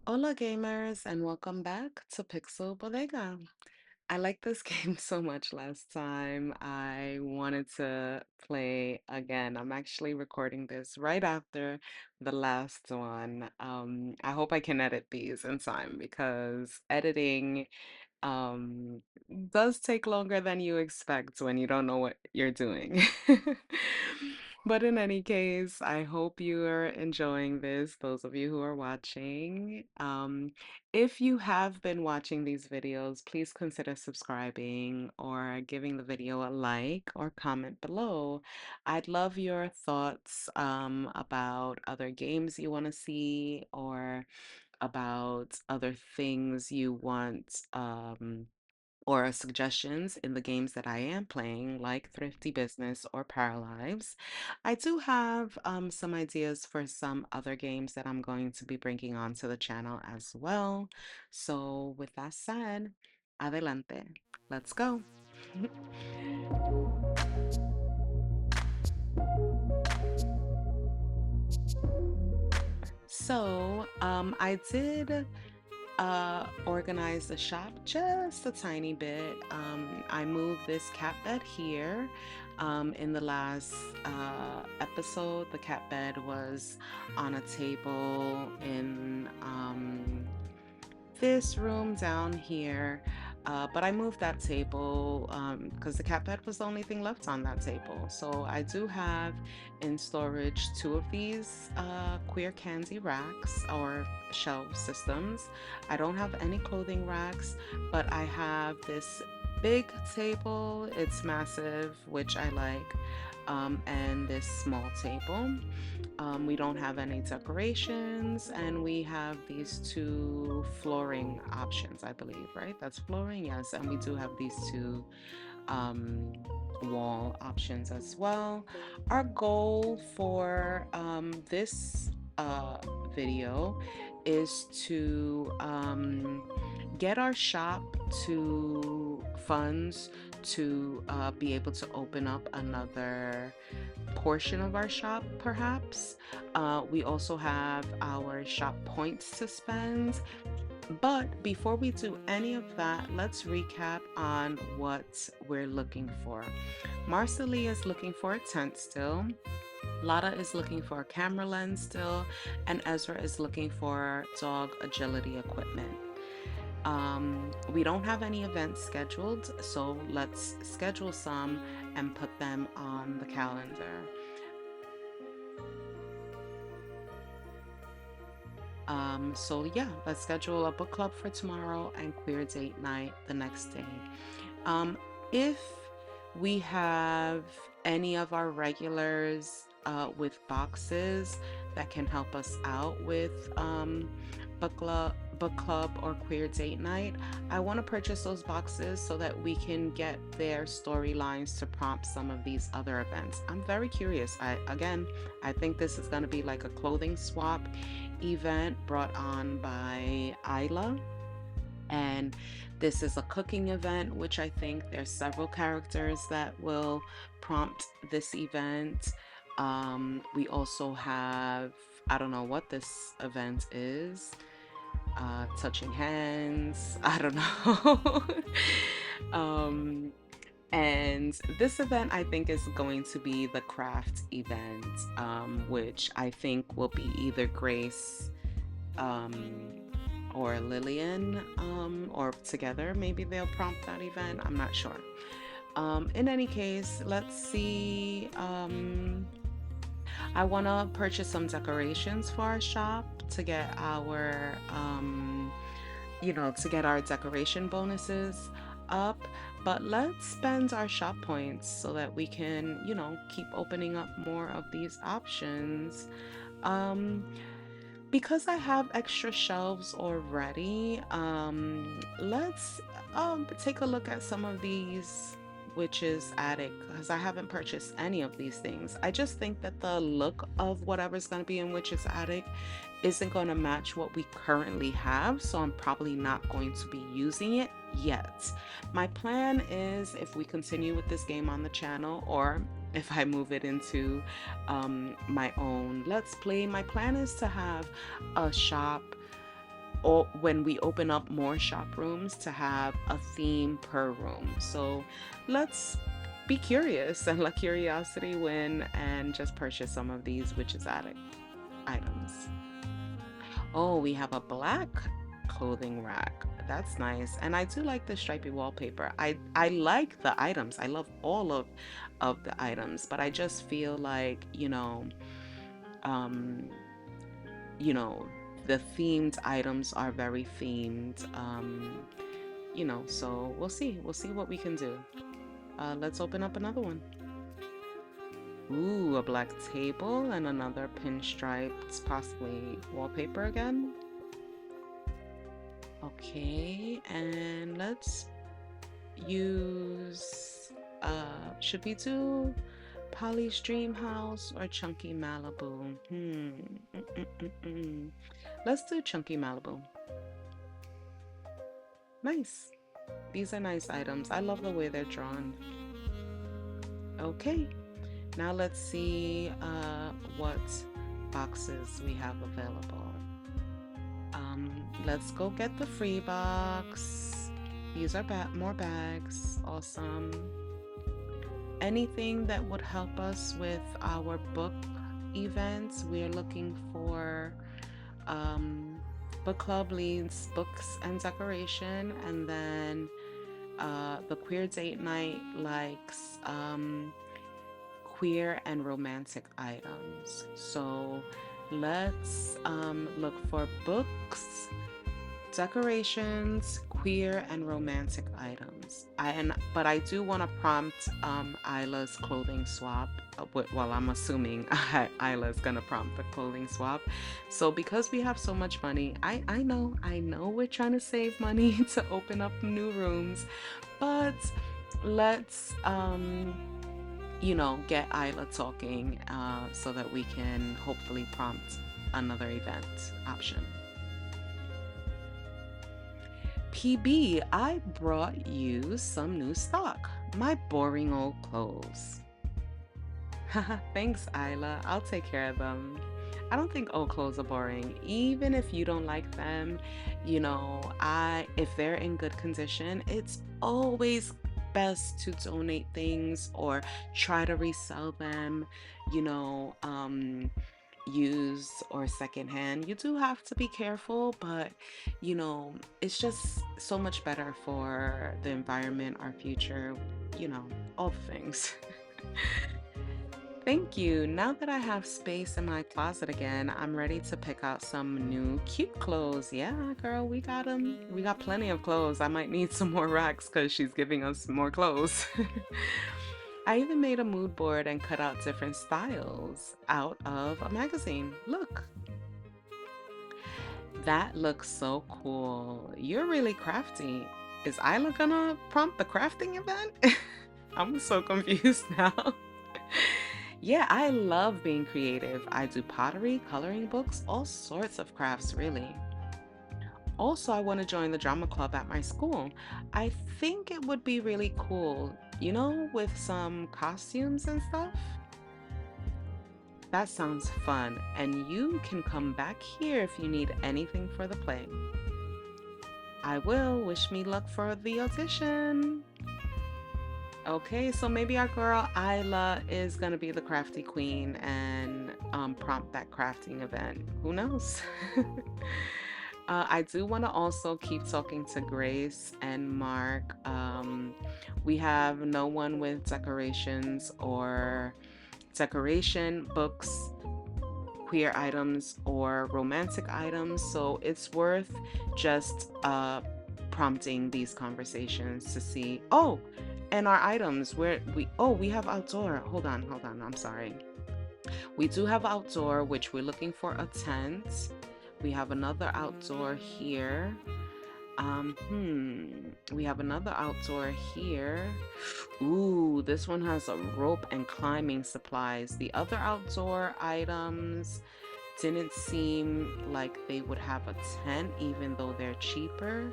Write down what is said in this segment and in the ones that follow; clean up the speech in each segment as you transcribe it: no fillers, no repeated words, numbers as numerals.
Hola gamers and welcome back to Pixel Bodega. I liked this game so much last time. I wanted to play again. I'm actually recording this right after the last one. I hope I can edit these in time because editing um, does take longer than you expect when you don't know what you're doing. But in any case, I hope you are enjoying this, those of you who are watching. If you have been watching these videos, please consider subscribing or giving the video a like or comment below. I'd love your thoughts about other games you want to see or about other things you want or suggestions in the games that I am playing, like Thrifty Business or Paralives. I do have some ideas for some other games that I'm going to be bringing onto the channel as well. So, with that said, adelante. Let's go. I did organize the shop just a tiny bit. I moved this cat bed here. In the last episode, the cat bed was on a table in this room down here. But I moved that table because the cat bed was the only thing left on that table. So I do have in storage two of these queer candy racks or shelf systems. I don't have any clothing racks, but I have this big table. It's massive, which I like, and this small table. We don't have any decorations, and we have these two flooring options, I believe, right? That's flooring, yes. And we do have these two um, wall options as well. Our goal for this video is to get our shop to funds to be able to open up another portion of our shop, perhaps. We also have our shop points to spend. But before we do any of that, let's recap on what we're looking for. Marcelie is looking for a tent still. Lotta is looking for a camera lens still, and Ezra is looking for dog agility equipment. We don't have any events scheduled, so let's schedule some and put them on the calendar. So yeah, let's schedule a book club for tomorrow and queer date night the next day. If we have any of our regulars with boxes that can help us out with book club or queer date night, I want to purchase those boxes so that we can get their storylines to prompt some of these other events. I'm very curious. I think this is going to be like a clothing swap event brought on by Isla, and this is a cooking event, which I think there's several characters that will prompt this event. We also have, I don't know what this event is, touching hands, I don't know. um, and this event, I think, is going to be the craft event, which I think will be either Grace um, or Lillian, or together. Maybe they'll prompt that event. I'm not sure. In any case, let's see. I want to purchase some decorations for our shop to get our to get our decoration bonuses up, but let's spend our shop points so that we can, keep opening up more of these options. Um, because I have extra shelves already, let's take a look at some of these witches attic because I haven't purchased any of these things. I just think that the look of whatever's going to be in witches attic isn't going to match what we currently have, so I'm probably not going to be using it yet. My plan is, if we continue with this game on the channel, or if I move it into my own Let's Play, my plan is to have a shop or when we open up more shop rooms to have a theme per room. So let's be curious and let curiosity win and just purchase some of these witches attic items. Oh, we have a black clothing rack. That's nice. And I do like the stripy wallpaper. I like the items. I love all of the items, but I just feel like, um, you know, the themed items are very themed. So we'll see. We'll see what we can do. Let's open up another one. Ooh, a black table and another pinstriped, possibly wallpaper again. Okay, and let's use, should we do Polly's Dream House or Chunky Malibu? Let's do Chunky Malibu. Nice. These are nice items. I love the way they're drawn. Okay, now let's see what boxes we have available. Let's go get the free box. These are more bags. Awesome. Anything that would help us with our book events. We're looking for book club leads books and decoration, and then the queer date night likes queer and romantic items. So let's look for books, decorations, queer and romantic items. But I do want to prompt Isla's clothing swap. Well, I'm assuming Isla's gonna prompt the clothing swap. So because we have so much money, I know we're trying to save money to open up new rooms, but let's get Isla talking so that we can hopefully prompt another event option. PB, I brought you some new stock. My boring old clothes. Haha, thanks, Isla. I'll take care of them. I don't think old clothes are boring. Even if you don't like them, if they're in good condition, it's always best to donate things or try to resell them, used or secondhand. You do have to be careful, but it's just so much better for the environment, our future, all the things. Thank you. Now that I have space in my closet again, I'm ready to pick out some new cute clothes. Yeah, girl, we got them. We got plenty of clothes. I might need some more racks because she's giving us more clothes. I even made a mood board and cut out different styles out of a magazine. Look, that looks so cool. You're really crafty. Is Isla gonna prompt the crafting event? I'm so confused now. Yeah, I love being creative. I do pottery, coloring books, all sorts of crafts, really. Also, I want to join the drama club at my school. I think it would be really cool, with some costumes and stuff. That sounds fun, and you can come back here if you need anything for the play. I will. Wish me luck for the audition. Okay, so maybe our girl Isla is gonna be the crafty queen and prompt that crafting event. Who knows? I do want to also keep talking to Grace and Mark. We have no one with decorations or decoration, books, queer items, or romantic items. So it's worth just prompting these conversations to see. Oh, and our items we have outdoor. Hold on. I'm sorry. We do have outdoor, which we're looking for a tent. We have another outdoor here. We have another outdoor here. Ooh, this one has a rope and climbing supplies. The other outdoor items didn't seem like they would have a tent, even though they're cheaper.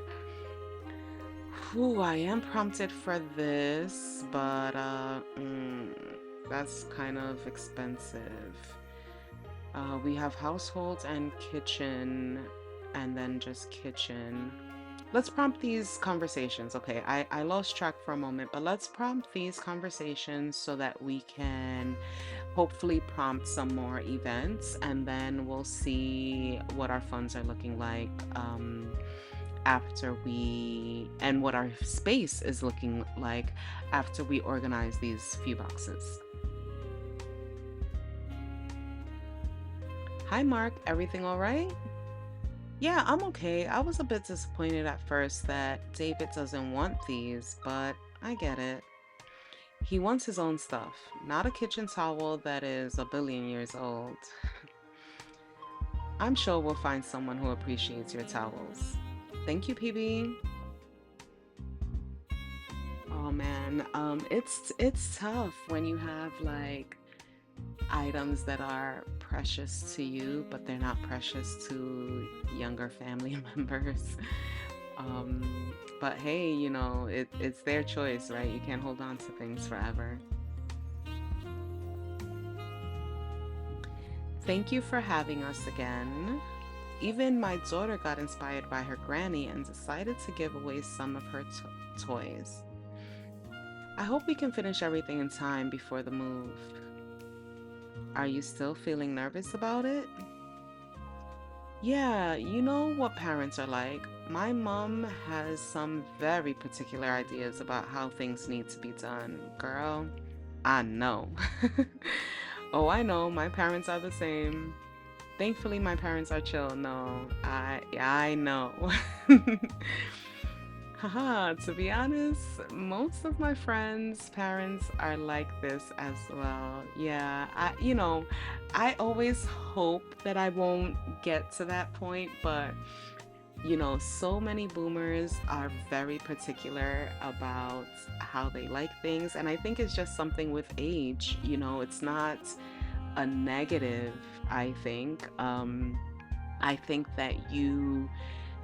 Ooh, I am prompted for this, but that's kind of expensive. We have household and kitchen and then just kitchen. Let's prompt these conversations. Okay, I lost track for a moment, but let's prompt these conversations so that we can hopefully prompt some more events, and then we'll see what our funds are looking like after we, and what our space is looking like after we organize these few boxes. Hi, Mark. Everything all right? Yeah, I'm okay. I was a bit disappointed at first that David doesn't want these, but I get it. He wants his own stuff, not a kitchen towel that is a billion years old. I'm sure we'll find someone who appreciates your towels. Thank you, PB. Oh man, it's tough when you have like items that are precious to you, but they're not precious to younger family members. But hey, it's their choice, right? You can't hold on to things forever. Thank you for having us again. Even my daughter got inspired by her granny and decided to give away some of her toys. I hope we can finish everything in time before the move. Are you still feeling nervous about it? Yeah, you know what parents are like. My mom has some very particular ideas about how things need to be done. Girl, I know. Oh, I know. My parents are the same. Thankfully, my parents are chill. No, I know. Haha, to be honest, most of my friends' parents are like this as well. Yeah, I always hope that I won't get to that point, but so many boomers are very particular about how they like things, and I think it's just something with age. It's not a negative, I think. I think that you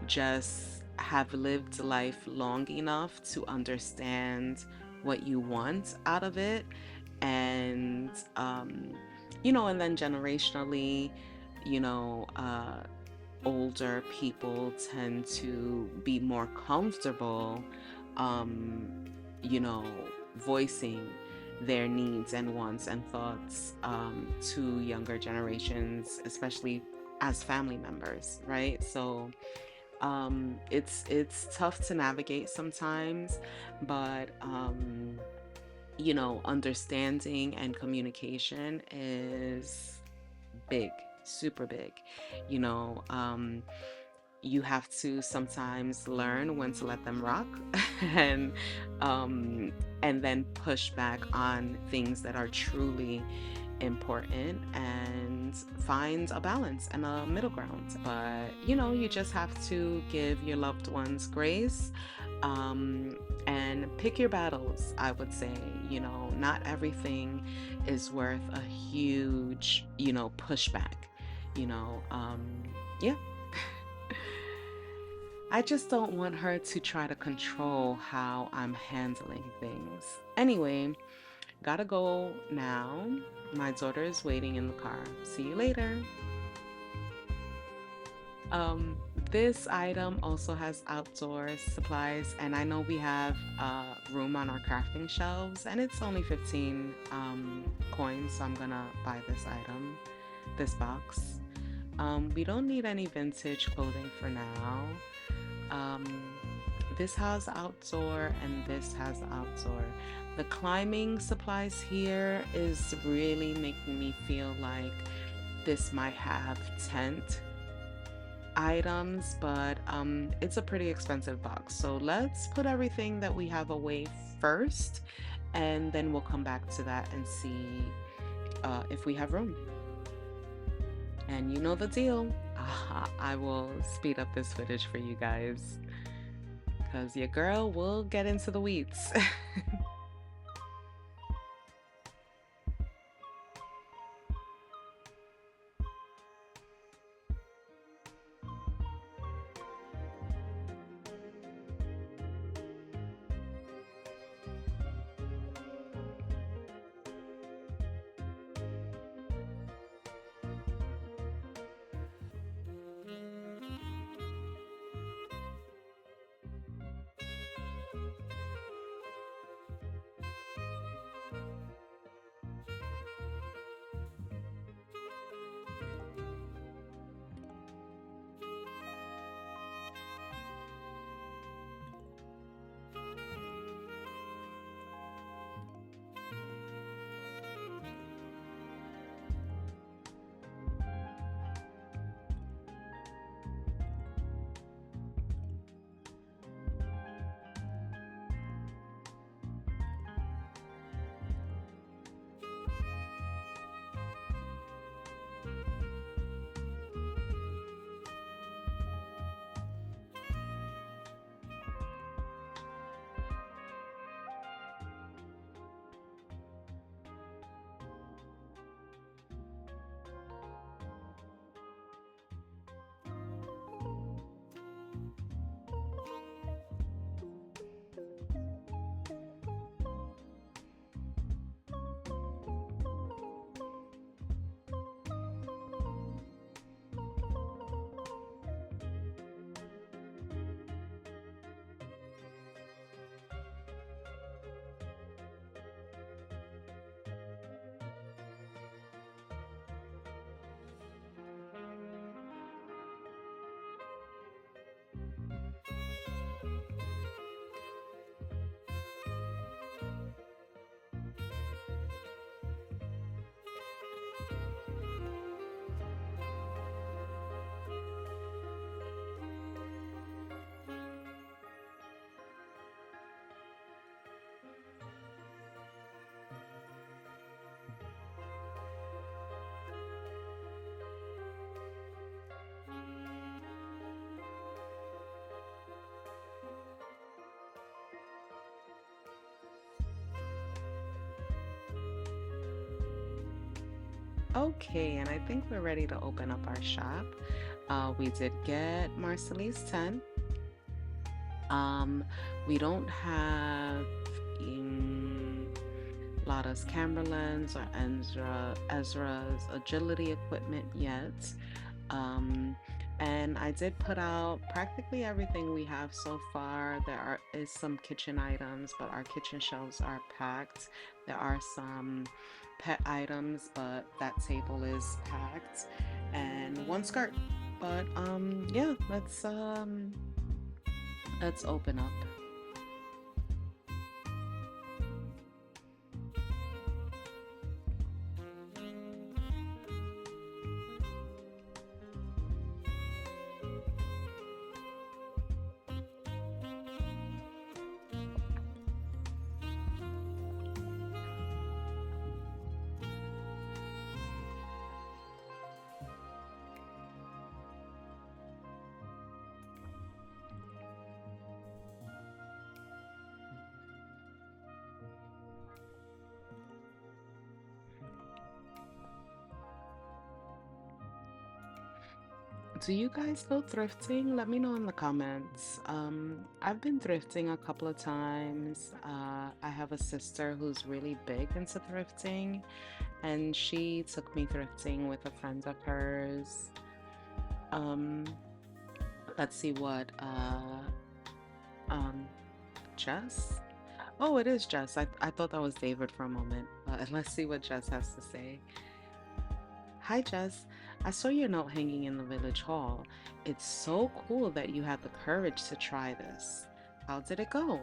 just have lived life long enough to understand what you want out of it. And, and then generationally, you know, uh, older people tend to be more comfortable, um, you know, voicing their needs and wants and thoughts to younger generations, especially as family members, right? So it's tough to navigate sometimes, but understanding and communication is big, super big. You know, you have to sometimes learn when to let them rock and um and then push back on things that are truly important and find a balance and a middle ground. But you just have to give your loved ones grace, and pick your battles, I would say. Not everything is worth a huge pushback. you know um yeah. I just don't want her to try to control how I'm handling things. Anyway, gotta go now. My daughter is waiting in the car. See you later. Um, this item also has outdoor supplies, and I know we have room on our crafting shelves, and it's only 15 coins, so I'm gonna buy this item, this box. We don't need any vintage clothing for now. Um, this has outdoor and this has outdoor. The climbing supplies here is really making me feel like this might have tent items, but it's a pretty expensive box. So let's put everything that we have away first, and then we'll come back to that and see if we have room. And you know the deal. I will speed up this footage for you guys because your girl will get into the weeds. Okay, and I think we're ready to open up our shop. We did get Marcelli's tent. Um, we don't have Lada's camera lens or Ezra's agility equipment yet. Um, and I did put out practically everything we have so far. Is some kitchen items, but our kitchen shelves are packed. There are some pet items, but that table is packed. And one skirt. But yeah, let's open up. Do you guys go thrifting? Let me know in the comments. I've been thrifting a couple of times. I have a sister who's really big into thrifting, and she took me thrifting with a friend of hers. Um, let's see what um Jess? Oh, it is Jess. I thought that was David for a moment, but let's see what Jess has to say. Hi, Jess. I saw your note hanging in the village hall. It's so cool that you had the courage to try this. How did it go?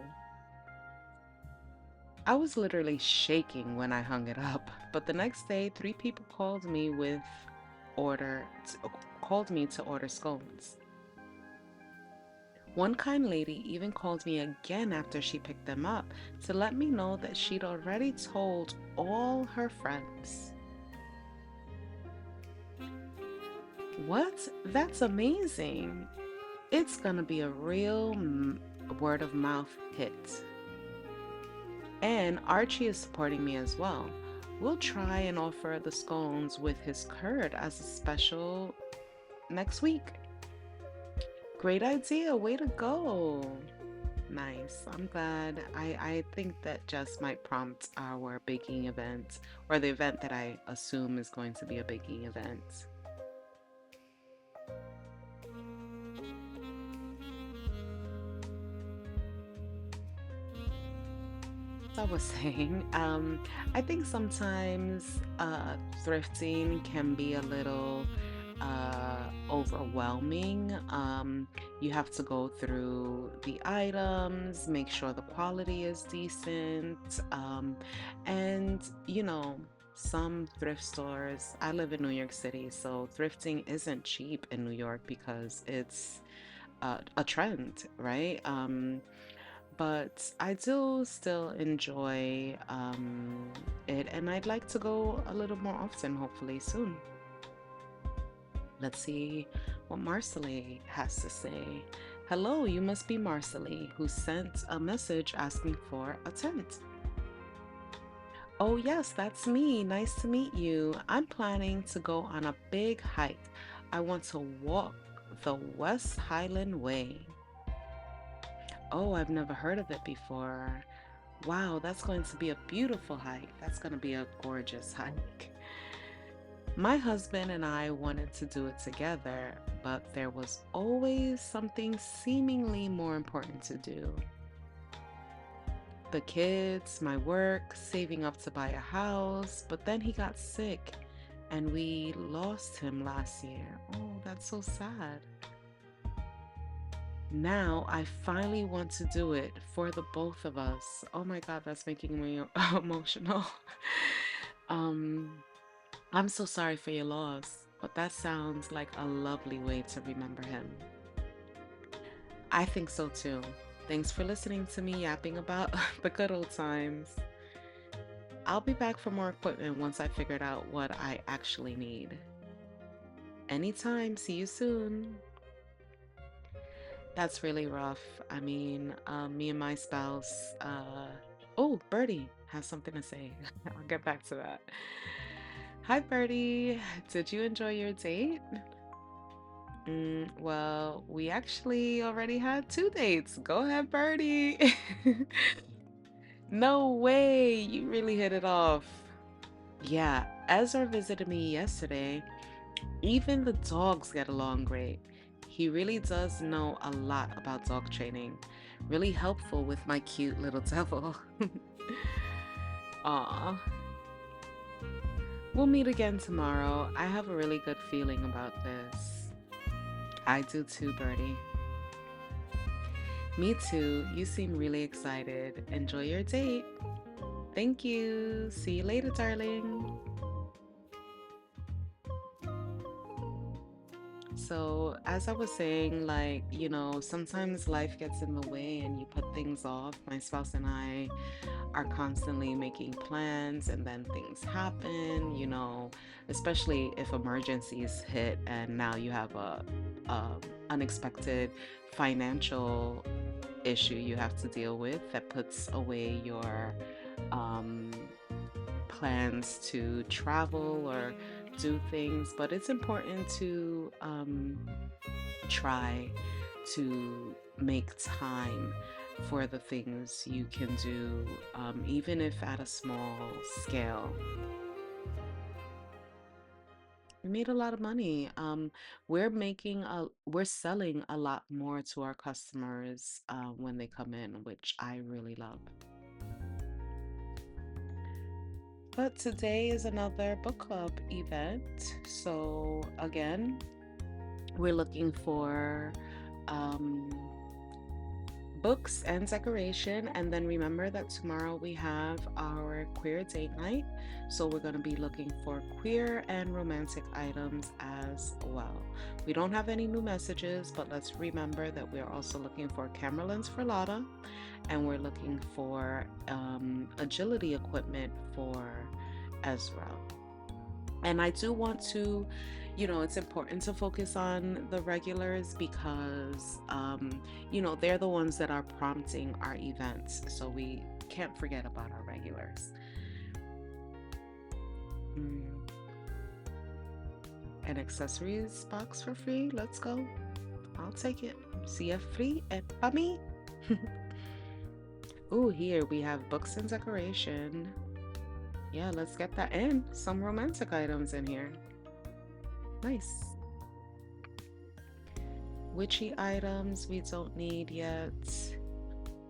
I was literally shaking when I hung it up, but the next day, three people order called me to order scones. One kind lady even called me again after she picked them up to let me know that she'd already told all her friends. What? That's amazing. It's gonna be a real word of mouth hit. And Archie is supporting me as well. We'll try and offer the scones with his curd as a special next week. Great idea. Way to go. Nice. I'm glad. I think that just might prompt our baking event, or the event that I assume is going to be a baking event. I was saying, I think sometimes thrifting can be a little overwhelming. You have to go through the items, make sure the quality is decent, and some thrift stores. I live in New York City, so thrifting isn't cheap in New York because it's a trend, right? But I do still enjoy it, and I'd like to go a little more often, hopefully soon. Let's see what Marcelly has to say. Hello, you must be Marcelly, who sent a message asking for a tent. Oh, yes, that's me. Nice to meet you. I'm planning to go on a big hike. I want to walk the West Highland Way. Oh, I've never heard of it before. Wow, that's going to be a beautiful hike. That's going to be a gorgeous hike. My husband and I wanted to do it together, but there was always something seemingly more important to do. The kids, my work, saving up to buy a house, but then he got sick and we lost him last year. Oh, that's so sad. Now I finally want to do it for the both of us. Oh my God, that's making me emotional. um, I'm so sorry for your loss, but that sounds like a lovely way to remember him. I think so too. Thanks for listening to me yapping about the good old times. I'll be back for more equipment once I figured out what I actually need. Anytime, see you soon. That's really rough. I mean, me and my spouse, oh, Birdie has something to say. I'll get back to that. Hi, Birdie. Did you enjoy your date? Well, we actually already had two dates. Go ahead, Birdie. No way. You really hit it off. Yeah, Ezra visited me yesterday. Even the dogs get along great. He really does know a lot about dog training. Really helpful with my cute little devil. Aw. We'll meet again tomorrow. I have a really good feeling about this. I do too, Birdie. Me too. You seem really excited. Enjoy your date. Thank you. See you later, darling. So, as I was saying, sometimes life gets in the way and you put things off. My spouse and I are constantly making plans and then things happen, especially if emergencies hit and now you have a unexpected financial issue you have to deal with that puts away your um, plans to travel or do things. But it's important to try to make time for the things you can do, even if at a small scale. We made a lot of money. We're selling a lot more to our customers when they come in, which I really love. But today is another book club event. So again, we're looking for um, books and decoration. And then remember that tomorrow we have our queer date night. So we're going to be looking for queer and romantic items as well. We don't have any new messages, but let's remember that we're also looking for camera lens for Lotta, and we're looking for agility equipment for Ezra. And I do want to, it's important to focus on the regulars because, they're the ones that are prompting our events. So we can't forget about our regulars. Mm, an accessories box for free. Let's go. I'll take it. See you free and me. Ooh, here we have books and decoration. Yeah, let's get that in. Some romantic items in here. Nice. Witchy items we don't need yet.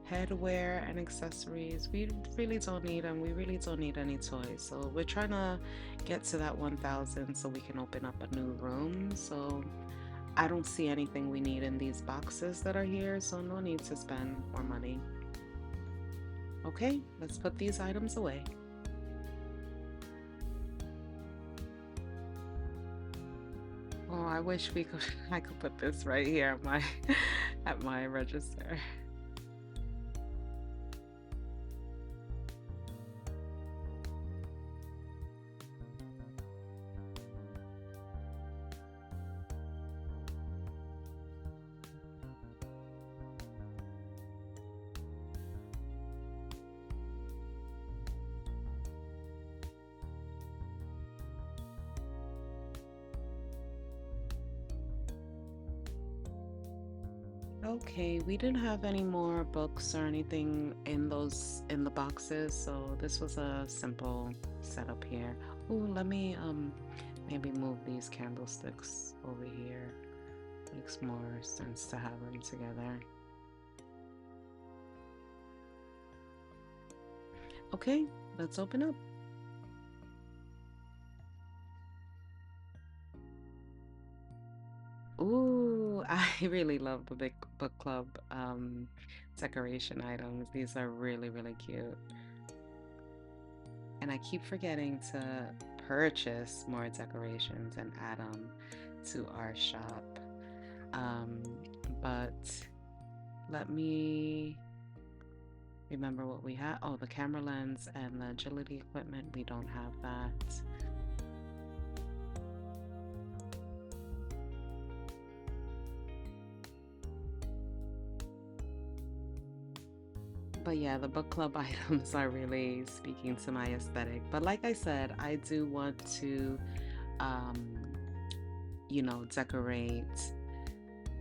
Headwear and accessories. We really don't need them. We really don't need any toys. So we're trying to get to that 1,000 so we can open up a new room. So I don't see anything we need in these boxes that are here. So no need to spend more money. Okay, let's put these items away. Oh, I wish we could I could put this right here at my at my register. Okay, we didn't have any more books or anything in the boxes, so this was a simple setup here. Oh, let me maybe move these candlesticks over here. Makes more sense to have them together. Okay, let's open up. Ooh, I really love the big book club decoration items. These are really, really cute. And I keep forgetting to purchase more decorations and add them to our shop. Um, but let me remember what we have. Oh, the camera lens and the agility equipment. We don't have that. But yeah, the book club items are really speaking to my aesthetic. But like I said, I do want to, um, decorate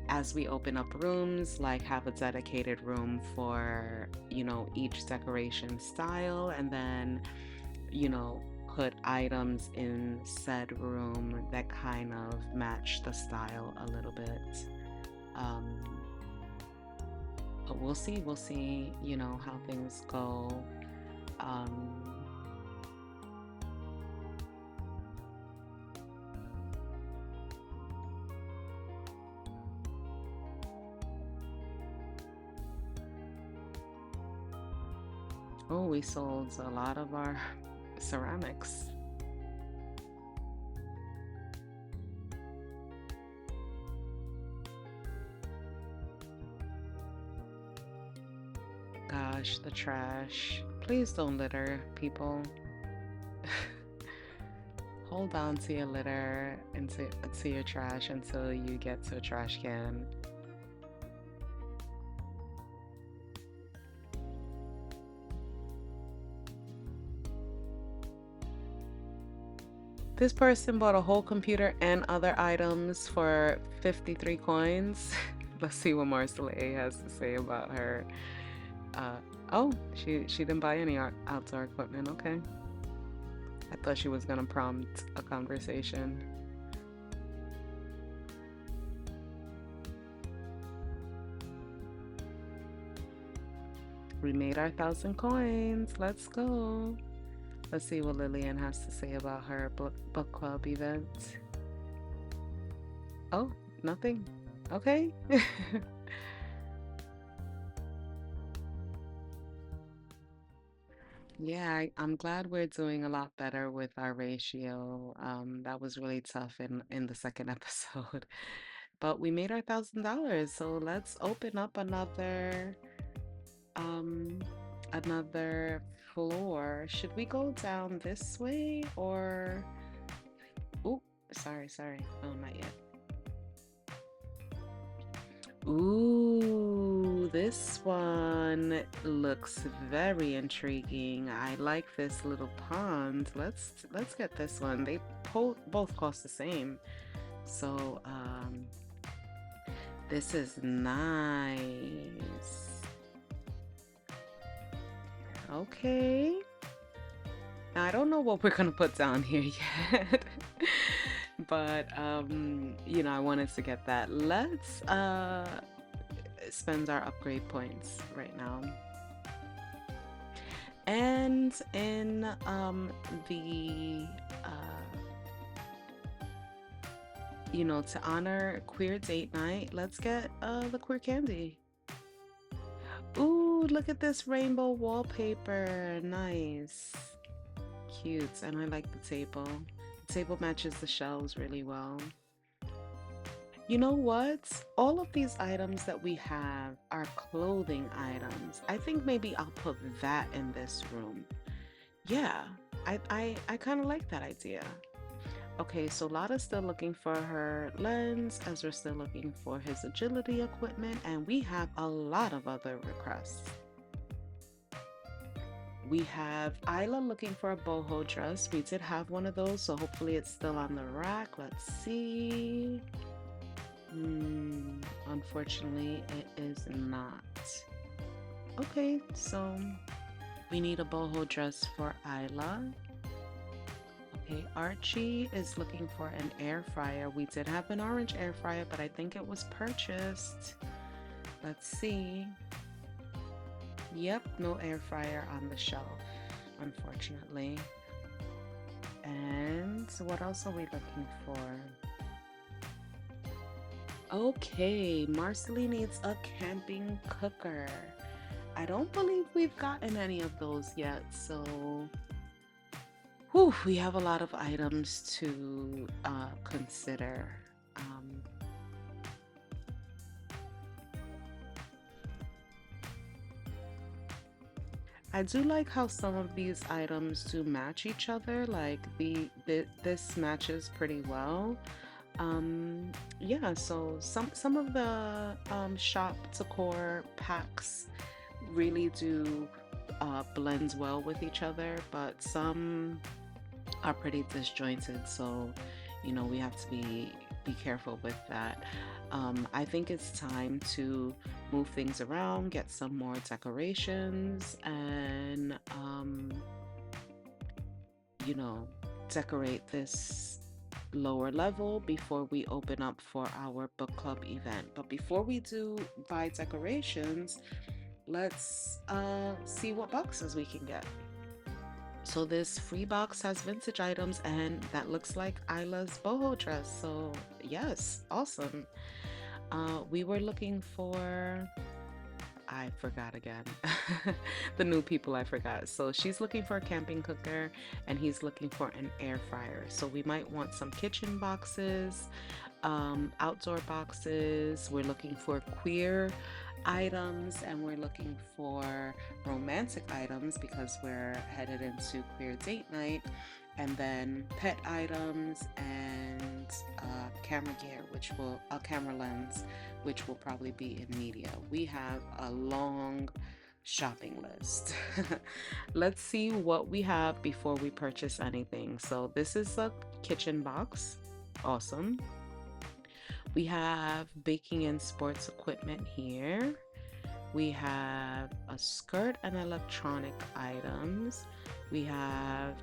as we open up rooms, like have a dedicated room for, each decoration style, and then, you know, put items in said room that kind of match the style a little bit. Um, but we'll see, how things go. Um, oh, we sold a lot of our ceramics. Gosh, the trash. Please don't litter, people. Hold on to your litter and to your trash until you get to a trash can. This person bought a whole computer and other items for 53 coins. Let's see what Marcella has to say about her. Uh, oh, she didn't buy any outdoor equipment. Okay. I thought she was gonna prompt a conversation. We made our 1,000 coins. Let's go. Let's see what Lillian has to say about her book club event. Oh, nothing. Okay. Yeah, I'm glad we're doing a lot better with our ratio. That was really tough in the second episode. But we made our $1,000, so let's open up um another floor. Should we go down this way or oh, sorry. Oh, not yet. Ooh, this one looks very intriguing. I like this little pond. Let's get this one. They both cost the same. So, this is nice. Okay. Now, I don't know what we're gonna put down here yet. But I wanted to get that. Let's spend our upgrade points right now. And in the to honor queer date night, let's get the queer candy. Ooh, look at this rainbow wallpaper. Nice. Cute. And I like the table. The table matches the shelves really well. You know what? All of these items that we have are clothing items. I think maybe I'll put that in this room. Yeah, I kind of like that idea. Okay, so Lotta's still looking for her lens, Ezra's still looking for his agility equipment, and we have a lot of other requests. We have Isla looking for a boho dress. We did have one of those, so hopefully it's still on the rack. Let's see. Unfortunately, it is not. Okay, so we need a boho dress for Isla. Okay, Archie is looking for an air fryer. We did have an orange air fryer, but I think it was purchased. Let's see. Yep, no air fryer on the shelf, unfortunately. And what else are we looking for? Okay, Marceline needs a camping cooker. I don't believe we've gotten any of those yet, so whew, we have a lot of items to consider. I do like how some of these items do match each other. Like this matches pretty well. Yeah, so some of the shop decor packs really do blend well with each other, but some are pretty disjointed, so we have to be careful with that. I think it's time to move things around, get some more decorations, and you know, decorate this lower level before we open up for our book club event. But before we do buy decorations, let's see what boxes we can get. So this free box has vintage items, and that looks like Isla's boho dress. So yes, awesome. We were looking for, I forgot again. The new people I forgot. So she's looking for a camping cooker and he's looking for an air fryer. So we might want some kitchen boxes, outdoor boxes. We're looking for queer items and we're looking for romantic items because we're headed into queer date night, and then pet items and camera gear, which will a camera lens, which will probably be in media. We have a long shopping list. Let's see what we have before we purchase anything. So this is a kitchen box. Awesome. We have baking and sports equipment here. We have a skirt and electronic items. We have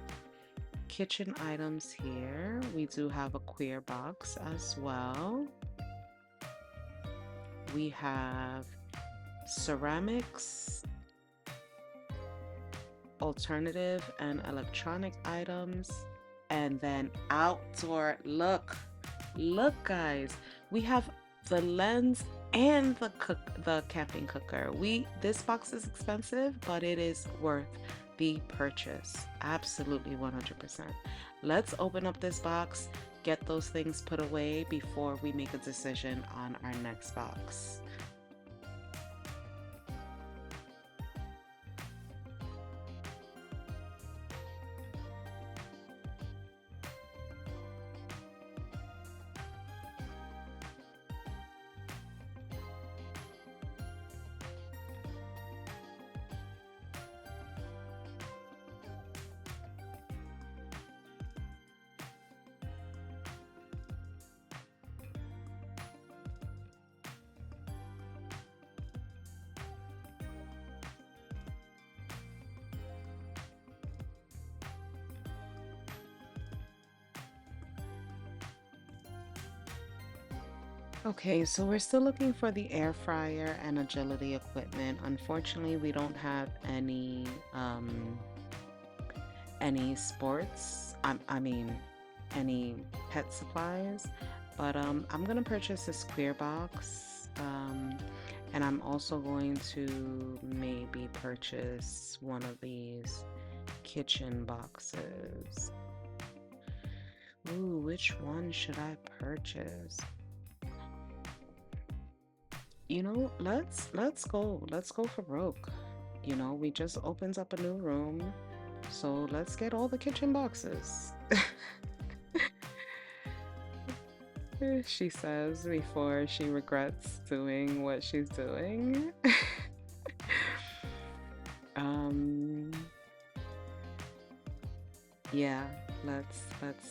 kitchen items here. We do have a queer box as well. We have ceramics, alternative and electronic items, and then outdoor. Look guys, we have the lens and the camping cooker. This box is expensive, but it is worth the purchase. Absolutely 100%. Let's open up this box, get those things put away before we make a decision on our next box. Okay, so we're still looking for the air fryer and agility equipment. Unfortunately, we don't have any sports. I mean, any pet supplies. But I'm gonna purchase this queer box. And I'm also going to maybe purchase one of these kitchen boxes. Ooh, which one should I purchase? Let's go for broke. We just opened up a new room, so let's get all the kitchen boxes. She says before she regrets doing what she's doing. um yeah, let's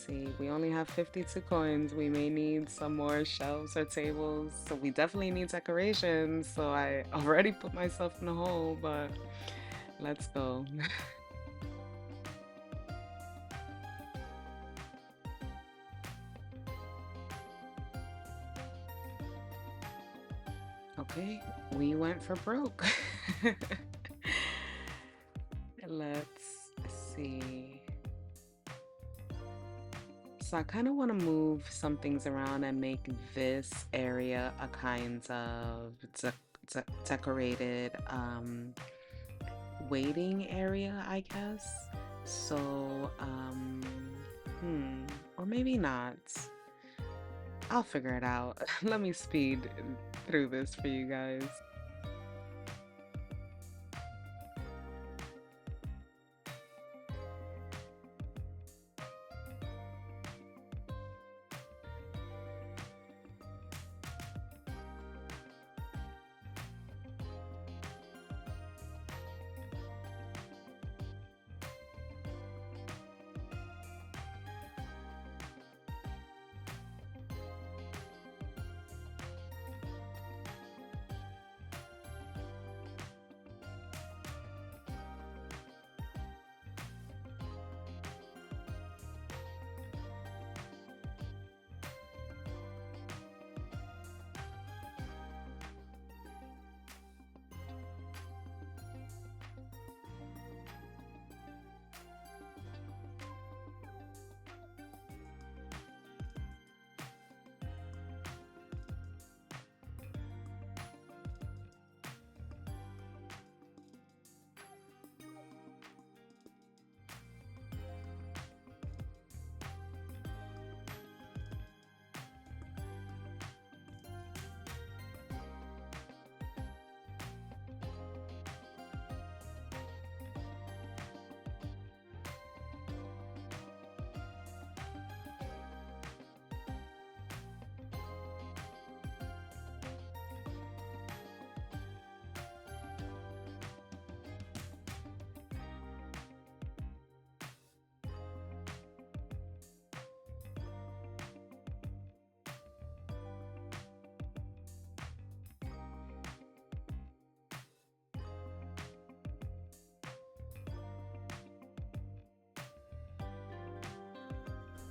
see. We only have 52 coins. We may need some more shelves or tables. So we definitely need decorations. So I already put myself in a hole, but let's go. Okay, we went for broke. Let's see. So I kind of want to move some things around and make this area a kind of decorated waiting area, I guess. So, or maybe not. I'll figure it out. Let me speed through this for you guys.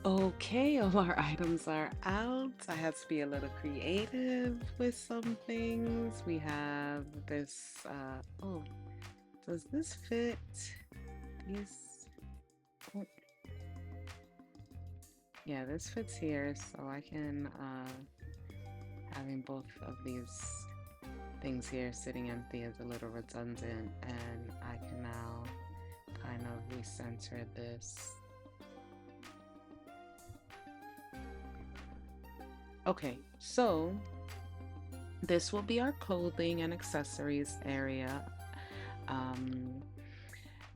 Okay, all our items are out. I had to be a little creative with some things. We have this, oh, does this fit? These, oh, yeah, this fits here, so I can, having both of these things here sitting empty is a little redundant, and I can now kind of recenter this. Okay, so this will be our clothing and accessories area. Um,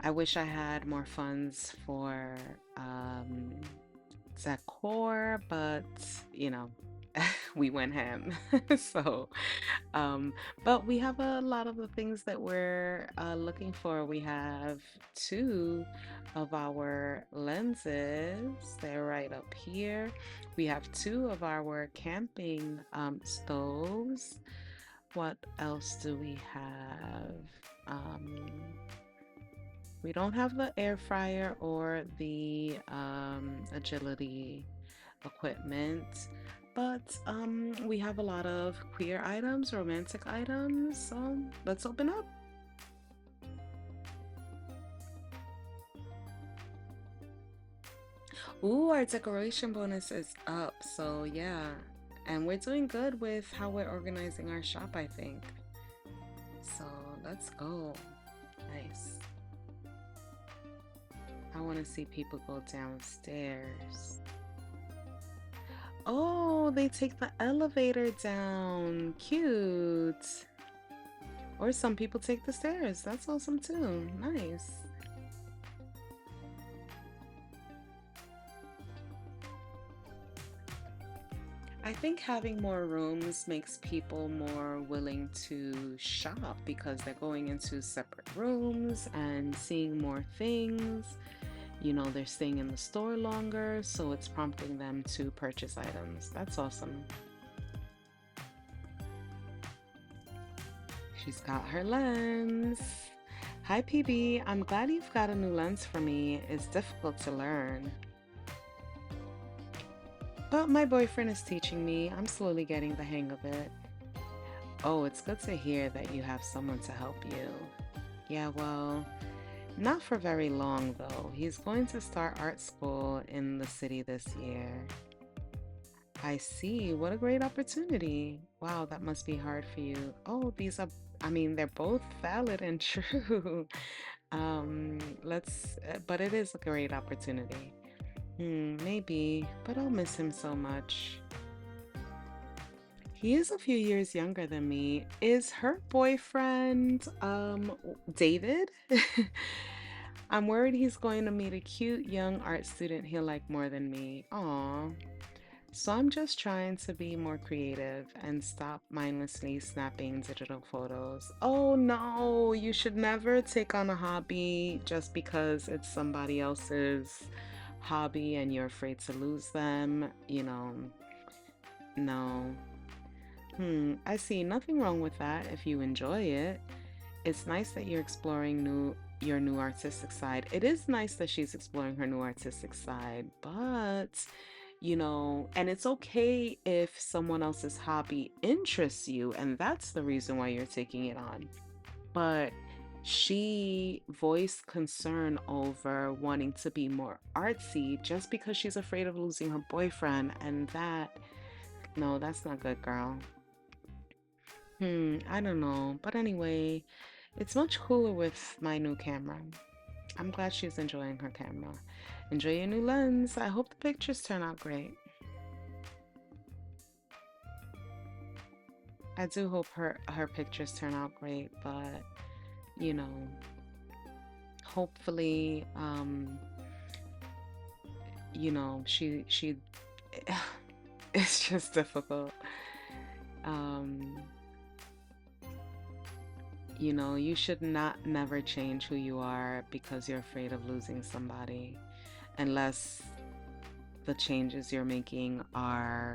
I wish I had more funds for decor, but you know, we went ham. So, um, but we have a lot of the things that we're looking for. We have two of our lenses, they're right up here. We have two of our camping stoves. What else do we have? Um, we don't have the air fryer or the agility equipment, but we have a lot of queer items, romantic items. So let's open up. Ooh, our decoration bonus is up. So yeah, and we're doing good with how we're organizing our shop, I think. So let's go. Nice. I want to see people go downstairs. Oh, they take the elevator down. Cute. Or some people take the stairs. That's awesome too. Nice. I think having more rooms makes people more willing to shop because they're going into separate rooms and seeing more things. You know, they're staying in the store longer, so it's prompting them to purchase items. That's awesome. She's got her lens. Hi, PB. I'm glad you've got a new lens for me. It's difficult to learn. But my boyfriend is teaching me. I'm slowly getting the hang of it. Oh, it's good to hear that you have someone to help you. Yeah, well, not for very long though. He's going to start art school in the city this year. I see. What a great opportunity. Wow, that must be hard for you. Oh, these are, I mean, they're both valid and true. But it is a great opportunity. Maybe, but I'll miss him so much. He is a few years younger than me. Is her boyfriend, David? I'm worried he's going to meet a cute young art student he'll like more than me. Aw. So I'm just trying to be more creative and stop mindlessly snapping digital photos. Oh no, you should never take on a hobby just because it's somebody else's hobby and you're afraid to lose them. No. I see nothing wrong with that if you enjoy it. It's nice that you're exploring your new artistic side. It is nice that she's exploring her new artistic side, but and it's okay if someone else's hobby interests you, and that's the reason why you're taking it on. But she voiced concern over wanting to be more artsy just because she's afraid of losing her boyfriend, and no, that's not good, girl. I don't know. But anyway, it's much cooler with my new camera. I'm glad she's enjoying her camera. Enjoy your new lens. I hope the pictures turn out great. I do hope her pictures turn out great, but you know, hopefully she it's just difficult. Um you should not never change who you are because you're afraid of losing somebody, unless the changes you're making are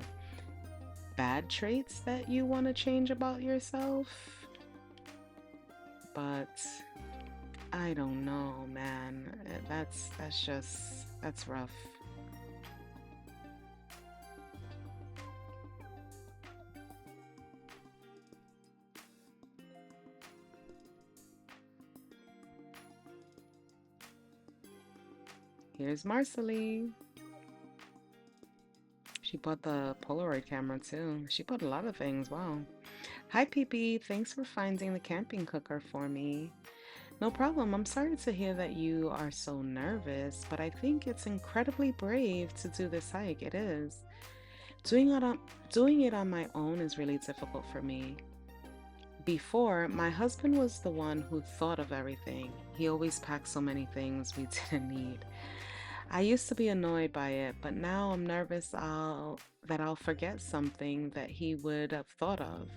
bad traits that you want to change about yourself. But I don't know, man. That's rough. Here's Marcelly. She bought the Polaroid camera too. She bought a lot of things. Wow. Hi, PP. Thanks for finding the camping cooker for me. No problem. I'm sorry to hear that you are so nervous, but I think it's incredibly brave to do this hike. It is. Doing it on, doing it on my own is really difficult for me. Before, my husband was the one who thought of everything. He always packed so many things we didn't need. I used to be annoyed by it, but now I'm nervous that I'll forget something that he would have thought of.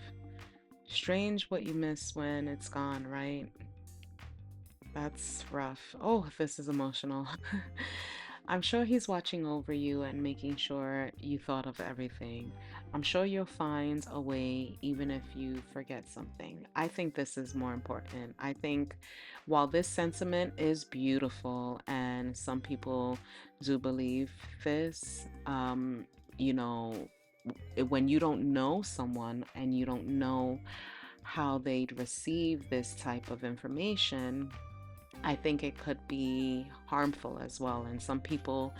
Strange what you miss when it's gone, right? That's rough. Oh, this is emotional. I'm sure he's watching over you and making sure you thought of everything. I'm sure you'll find a way even if you forget something. I think this is more important. I think while this sentiment is beautiful and some people do believe this, you know, when you don't know someone and you don't know how they'd receive this type of information, I think it could be harmful as well. And some people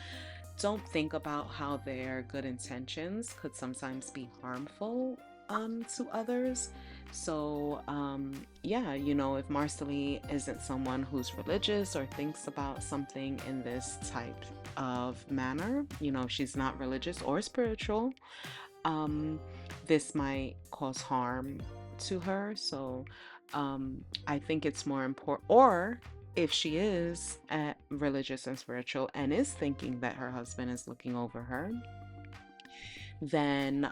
don't think about how their good intentions could sometimes be harmful to others. So, yeah, if Marcelie isn't someone who's religious or thinks about something in this type of manner, she's not religious or spiritual, um, this might cause harm to her. So I think it's more important, or if she is religious and spiritual and is thinking that her husband is looking over her, then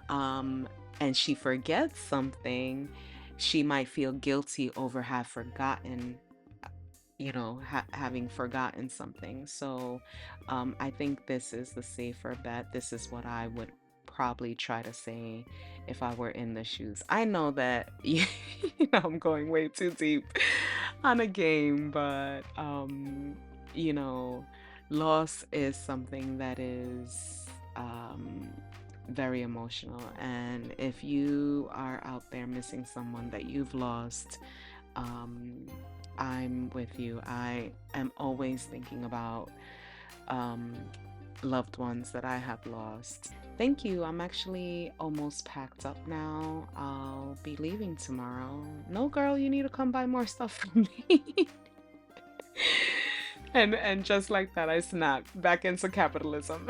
and she forgets something, she might feel guilty over have forgotten having forgotten something. So I think this is the safer bet. This is what I would probably try to say if I were in the shoes. I know that I'm going way too deep on a game, but you know, loss is something that is very emotional. And if you are out there missing someone that you've lost, um, I'm with you. I am always thinking about um, loved ones that I have lost. Thank you. I'm actually almost packed up now. I'll be leaving tomorrow. No, girl, you need to come buy more stuff for me. And just like that, I snapped back into capitalism.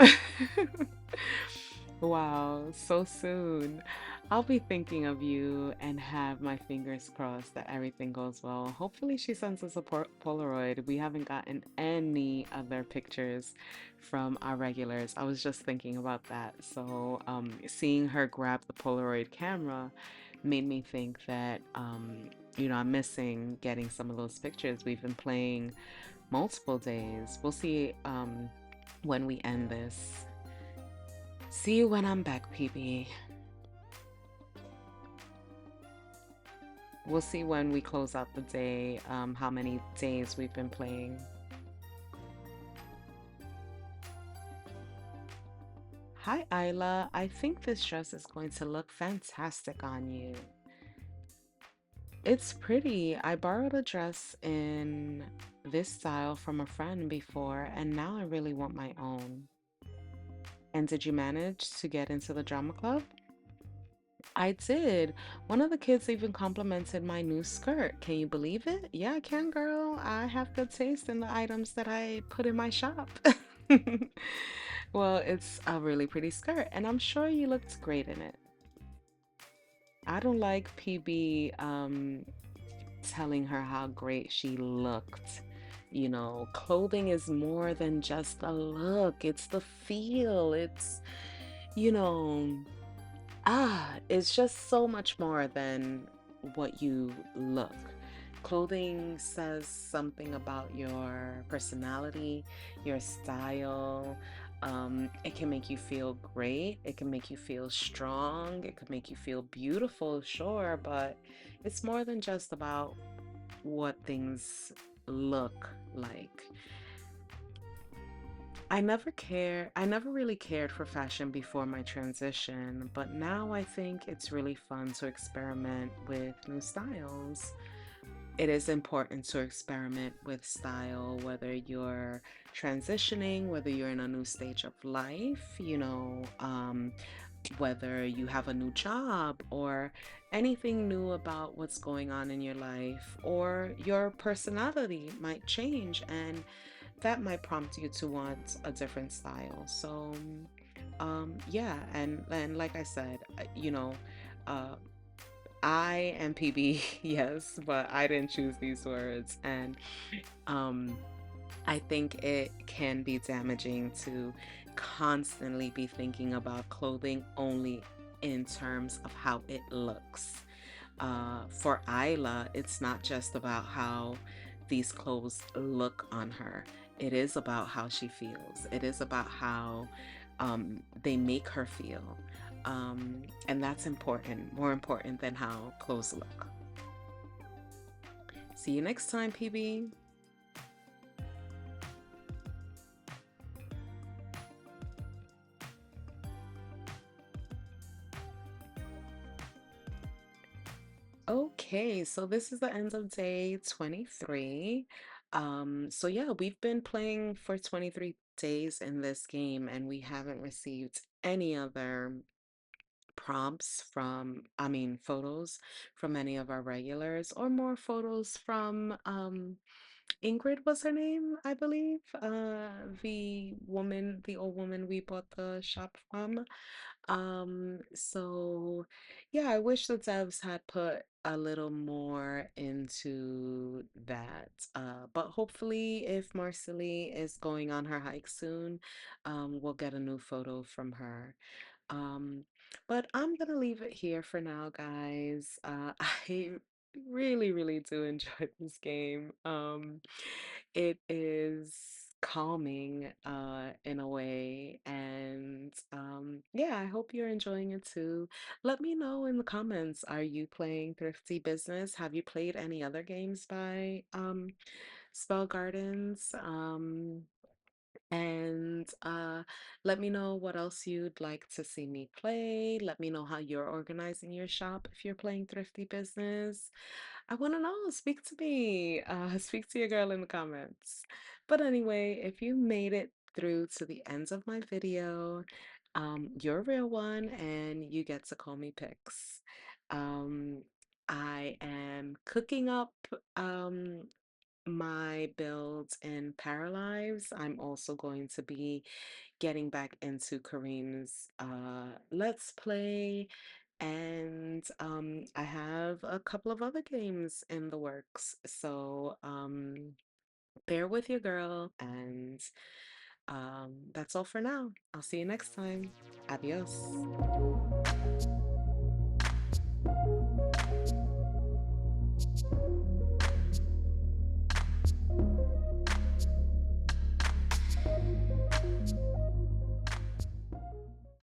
Wow, so soon. I'll be thinking of you and have my fingers crossed that everything goes well. Hopefully, she sends us a Polaroid. We haven't gotten any other pictures from our regulars. I was just thinking about that. So, seeing her grab the Polaroid camera made me think that, I'm missing getting some of those pictures. We've been playing multiple days. We'll see when we end this. See you when I'm back, PB. We'll see when we close out the day, how many days we've been playing. Hi, Isla. I think this dress is going to look fantastic on you. It's pretty. I borrowed a dress in this style from a friend before, and now I really want my own. And did you manage to get into the drama club? I did. One of the kids even complimented my new skirt. Can you believe it? Yeah, I can, girl. I have good taste in the items that I put in my shop. Well, it's a really pretty skirt, and I'm sure you looked great in it. I don't like PB telling her how great she looked. Clothing is more than just the look, it's the feel. It's, you know, it's just so much more than what you look. Clothing says something about your personality, your style. It can make you feel great. It can make you feel strong. It could make you feel beautiful, sure, but it's more than just about what things look like. I never really cared for fashion before my transition, but now I think it's really fun to experiment with new styles. it is important to experiment with style, whether you're transitioning, whether you're in a new stage of life, whether you have a new job or anything new about what's going on in your life, or your personality might change, and that might prompt you to want a different style. So, yeah, and like I said, uh, I am PB, yes, but I didn't choose these words. And um, I think it can be damaging to constantly be thinking about clothing only in terms of how it looks. For Isla, it's not just about how these clothes look on her, it is about how she feels, it is about how they make her feel. And that's important, more important than how clothes look. See you next time, PB. Okay, so this is the end of day 23. So yeah, we've been playing for 23 days in this game and we haven't received any other photos from any of our regulars, or more photos from Ingrid was her name, I believe. The old woman we bought the shop from. So yeah, I wish the devs had put a little more into that. But hopefully if Marcely is going on her hike soon, we'll get a new photo from her. Um, but I'm gonna leave it here for now, guys. I really, really do enjoy this game. It is calming in a way, and yeah, I hope you're enjoying it too. Let me know in the comments, are you playing Thrifty Business? Have you played any other games by Spell Gardens? And let me know what else you'd like to see me play. Let me know how you're organizing your shop if you're playing Thrifty Business. I want to know. Speak to me. Speak to your girl in the comments. But anyway, if you made it through to the ends of my video, you're a real one and you get to call me Pix. Um, I am cooking up my builds in Paralives. I'm also going to be getting back into Kareem's Let's Play, and I have a couple of other games in the works. So bear with your girl, and that's all for now. I'll see you next time. Adios.